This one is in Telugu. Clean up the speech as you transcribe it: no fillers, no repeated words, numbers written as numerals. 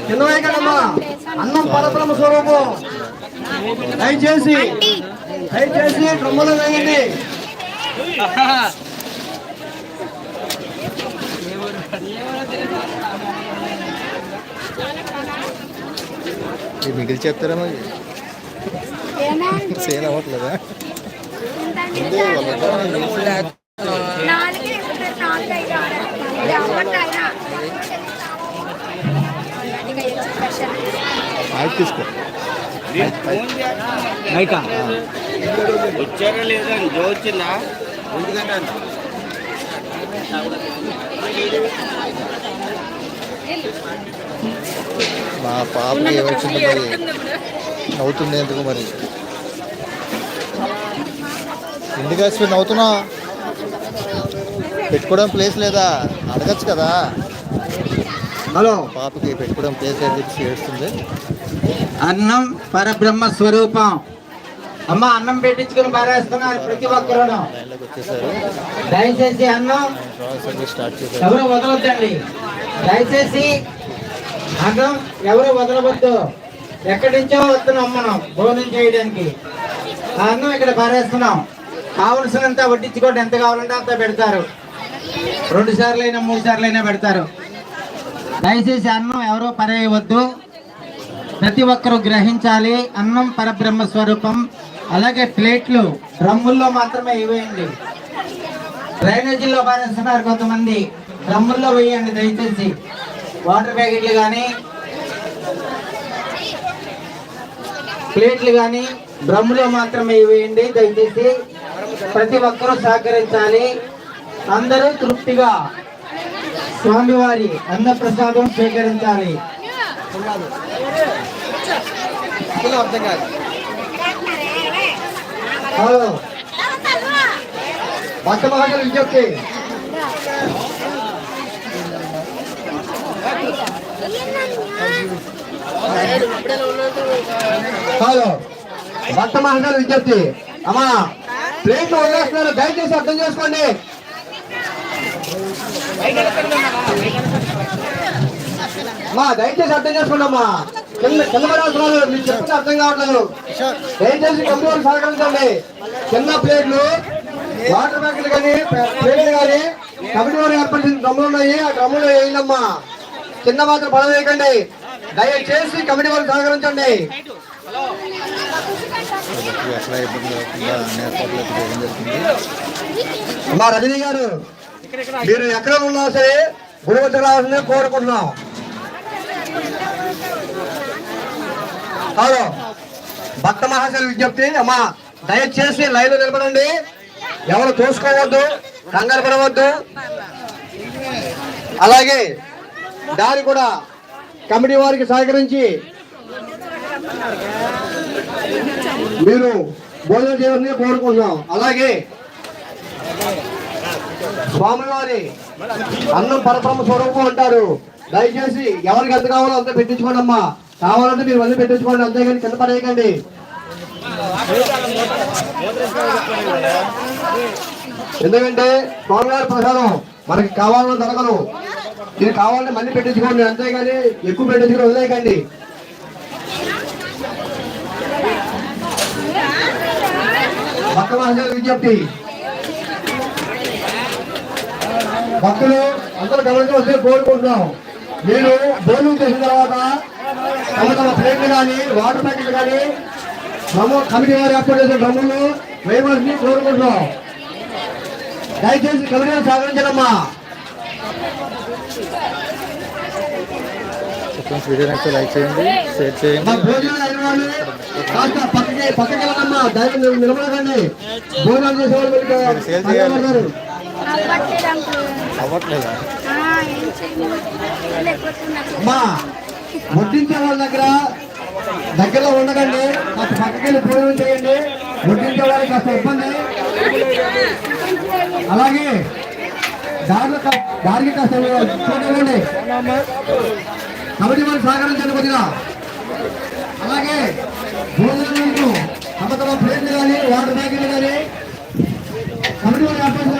చిన్నవైకమ్మా అన్నం పరబ్రహ్మ స్వరూపం. దయచేసి డ్రమ్ములో వేయండి. మిగిలి చెప్తారా మరి సేల్ అవ్వట్లేదా? తీసుకో వచ్చారా లేదా జో వచ్చిందా? మా పాపకి ఏమొచ్చింది మరి నవ్వుతుంది ఎందుకు మరి? ఇంటికి వచ్చి నవ్వుతున్నా పెట్టుకోవడం ప్లేస్ లేదా అడగచ్చు కదా. హలో, పాపకి పెట్టుకోవడం ప్లేస్ లేదు ఏడుస్తుంది. అన్నం పరబ్రహ్మ స్వరూపం. అమ్మ అన్నం పెట్టించుకుని బారేస్తున్నారు ప్రతి ఒక్కరు. దయచేసి అన్నం ఎవరు వదలొద్దండి. దయచేసి అన్నం ఎవరు వదలవద్దు. ఎక్కడి నుంచో వస్తున్నాం మనం భోజనం చేయడానికి. ఆ అన్నం ఇక్కడ పారేస్తున్నాం. కావలసినంత వడ్డించుకోండి. ఎంత కావాలంటే అంత పెడతారు. 2 సార్లైనా 3 సార్లైనా పెడతారు. దయచేసి అన్నం ఎవరో పరేయవద్దు. ప్రతి ఒక్కరూ గ్రహించాలి. అన్నం పరబ్రహ్మ స్వరూపం. అలాగే ప్లేట్లు డ్రమ్ముల్లో మాత్రమే ఇవ్వండి. డ్రైనేజీల్లో పారేస్తున్నారు కొంతమంది. డ్రమ్ముల్లో వేయండి దయచేసి. వాటర్ ప్యాకెట్లు కానీ ప్లేట్లు కానీ డ్రమ్ములో మాత్రమే ఇవ్వండి దయచేసి. ప్రతి ఒక్కరూ సహకరించాలి. అందరూ తృప్తిగా స్వామివారి అన్న ప్రసాదం స్వీకరించాలి. భక్త మహాజన విజ్ఞప్తి. హలో, భక్త మహాజన విజ్ఞప్తి. అమ్మా ప్లేట్లు వదిలేస్తున్నారు, దయచేసి అర్థం చేసుకోండి. అమ్మా దయచేసి అర్థం చేసుకోండి. అమ్మా కింద పడాల్సిన మీరు చెప్తే అర్థం కావట్లేదు. దయచేసి కంపెనీ సహకరించండి. చిన్న ప్లేట్లు వాటర్ ప్యాకెట్లు కానీ ప్లేట్లు కానీ కమిటీ వారు ఏర్పరిచిన డ్రమ్ములు ఉన్నాయి. ఆ డ్రమ్ములు వేయండమ్మా. చిన్న మాత్రం పడవేయకండి. దయచేసి కమిటీ వారు సహకరించండి. మా రజనీ గారు మీరు ఎక్కడ ఉన్నా సరే గుడి వద్ద రావాలని కోరుకుంటున్నాం. హలో, భక్త మహాశయ విజ్ఞప్తి. అమ్మా దయచేసి లైన్లో నిలబడండి. ఎవరు చూసుకోవద్దు, కంగారు పడవద్దు. అలాగే దారి కూడా కమిటీ వారికి సహకరించి మీరు భోజనం చేయాలని కోరుకుంటున్నాం. అలాగే స్వామివారి అన్నం పరబ్రహ్మ స్వరూపం అంటారు. దయచేసి ఎవరికి ఎంత కావాలో అంత పెట్టించుకోండి. అమ్మా కావాలంటే మీరు మళ్ళీ పెట్టించుకోండి, అంతేగాని కింద పడేయకండి. ఎందుకంటే స్వామివారి ప్రసాదం మనకి కావాలని దొరకదు. ఇది కావాలంటే మళ్ళీ పెట్టించుకోండి, అంతేగాని ఎక్కువ పెట్టించుకుని వదిలేయకండి. భక్త మహాశయ విజ్ఞప్తి. భక్తులు అందరూ గమనించి వస్తే కోరుకుంటున్నాం. మీరు భోజనం చేసిన తర్వాత తమ ప్లేట్లు కానీ వాటర్ ప్యాకెట్లు కానీ కమిటీ వారు ఏర్పాటు చేసిన డ్రమ్ములు వేయవలసింది కోరుకుంటున్నాం. దయచేసి కమిటీ వారు సహకరించడమ్మా. లైక్ చేయండి, షేర్ చేయండి. భోజనాలు అయిన వాళ్ళు కాస్త పక్కకి వెళ్ళమ్మా. దయచేసి నిలబడకండి. భోజనాలు చేసేవాళ్ళు అవ్వట్లేదా? అమ్మా వడ్డించే వాళ్ళ దగ్గరలో ఉండకండి. కాస్త పక్కకి వెళ్ళి భోజనం చేయండి. వడ్డించే వాళ్ళకి కాస్త ఇబ్బంది. అలాగే దారికి కాస్త చూడండి. కమిటీ వారు సహకరించండి కొద్దిగా. అలాగే భోజనం తమ ప్లేట్లు కానీ వాటర్ ప్యాకెట్లు కానీ కమిటీ వారు ఏర్పరిచిన